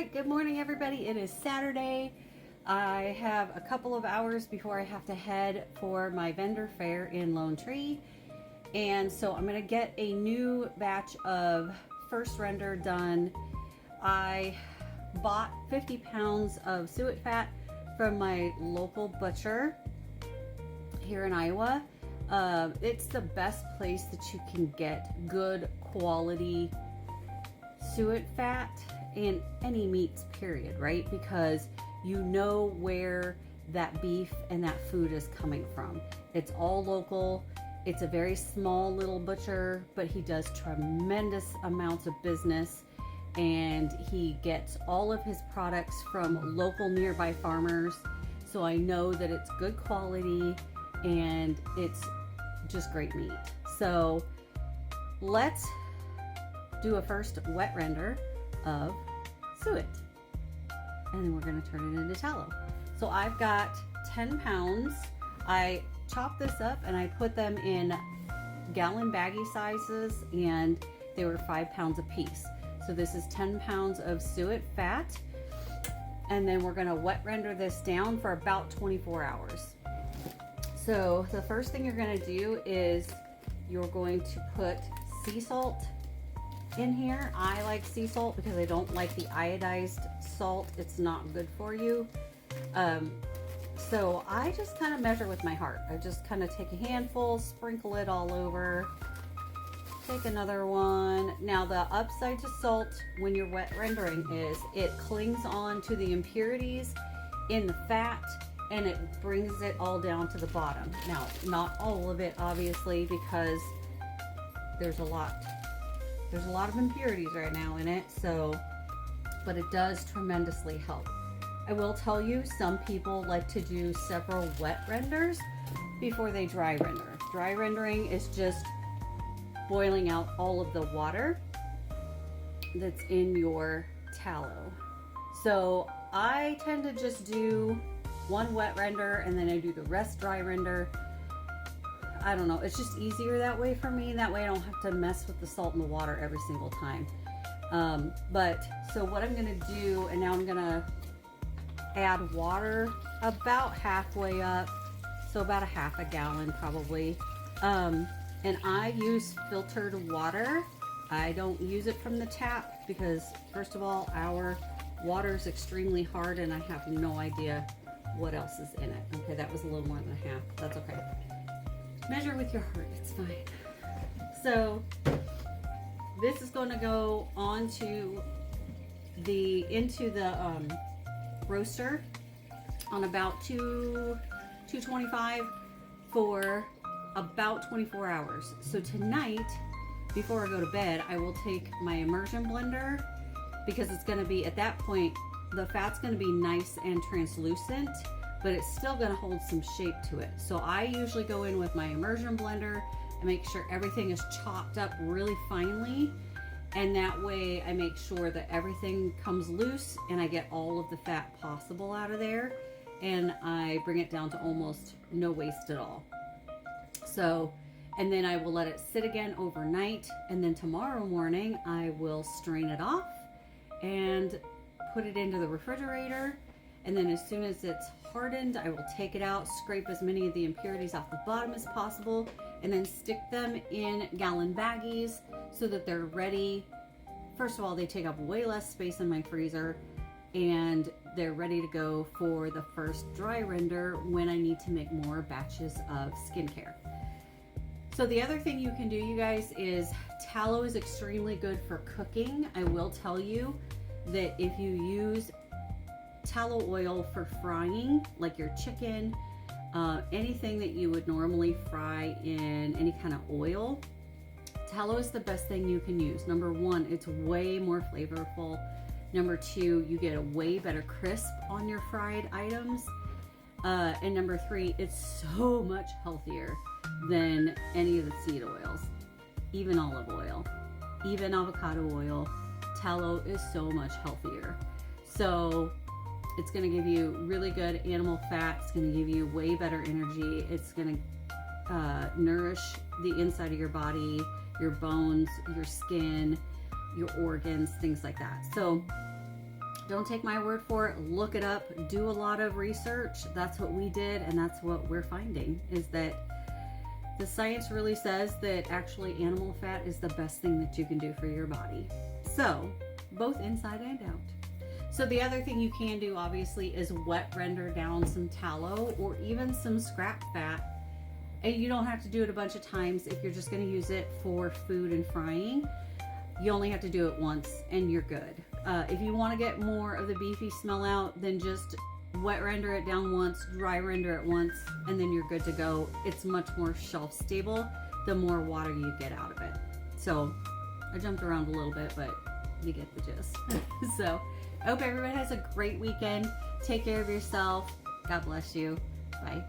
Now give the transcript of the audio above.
right, good morning everybody. It is Saturday. I have a couple of hours before I have to head for my vendor fair in Lone Tree. And so I'm gonna get a new batch of first render done. I bought 50 pounds of suet fat from my local butcher here in Iowa. It's the best place that you can get good quality suet fat in any meats, period, right? Because you know where that beef and that food is coming from. It's all local. It's a very small little butcher, but he does tremendous amounts of business, and he gets all of his products from local nearby farmers. So I know that it's good quality and it's just great meat. So let's do a first wet render of suet, and then we're going to turn it into tallow. So I've got 10 pounds. I chopped this up and I put them in gallon baggie sizes, and they were 5 pounds a piece. So this is 10 pounds of suet fat, and then we're going to wet render this down for about 24 hours. So the first thing you're going to do is you're going to put sea salt in here. I like sea salt because I don't like the iodized salt. It's not good for you. So I just kind of measure with my heart. I just kind of take a handful, sprinkle it all over, take another one. Now the upside to salt when you're wet rendering is it clings on to the impurities in the fat and it brings it all down to the bottom. Now, not all of it, obviously, because there's a lot of impurities right now in it, so, but it does tremendously help. I will tell you, some people like to do several wet renders before they dry render. Dry rendering is just boiling out all of the water that's in your tallow. So I tend to just do one wet render and then I do the rest dry render. I don't know, it's just easier that way for me. That way I don't have to mess with the salt and the water every single time. But so what I'm gonna do, and now I'm gonna add water about halfway up, so about a half a gallon probably. And I use filtered water. I don't use it from the tap because, first of all, our water is extremely hard and I have no idea what else is in it. Okay, that was a little more than a half. That's okay. Measure with your heart, it's fine. So this is going to go onto into the roaster on about 225 for about 24 hours. So tonight, before I go to bed, I will take my immersion blender, because it's going to be, at that point, the fat's going to be nice and translucent, but it's still going to hold some shape to it. So I usually go in with my immersion blender and make sure everything is chopped up really finely, and that way I make sure that everything comes loose and I get all of the fat possible out of there, and I bring it down to almost no waste at all. So, and then I will let it sit again overnight, and then tomorrow morning I will strain it off and put it into the refrigerator. And then as soon as it's hardened, I will take it out, scrape as many of the impurities off the bottom as possible, and then stick them in gallon baggies so that they're ready. First of all, they take up way less space in my freezer, and they're ready to go for the first dry render when I need to make more batches of skincare. So the other thing you can do, you guys, is tallow is extremely good for cooking. I will tell you that if you use tallow oil for frying, like your chicken, anything that you would normally fry in any kind of oil, tallow is the best thing you can use. Number one, it's way more flavorful. Number two, you get a way better crisp on your fried items. And number three, it's so much healthier than any of the seed oils, even olive oil, even avocado oil. Tallow is so much healthier. So it's going to give you really good animal fat. It's going to give you way better energy. It's going to nourish the inside of your body, your bones, your skin, your organs, things like that. So Don't take my word for it. Look it up. Do a lot of research. That's what we did, and that's what we're finding, is that the science really says that actually animal fat is the best thing that you can do for your body. So, both inside and out. So the other thing you can do, obviously, is wet render down some tallow or even some scrap fat. And you don't have to do it a bunch of times if you're just going to use it for food and frying. You only have to do it once and you're good. If you want to get more of the beefy smell out, then just wet render it down once, dry render it once, and then you're good to go. It's much more shelf stable the more water you get out of it. So I jumped around a little bit, but you get the gist. So I hope everybody has a great weekend. Take care of yourself. God bless you. Bye.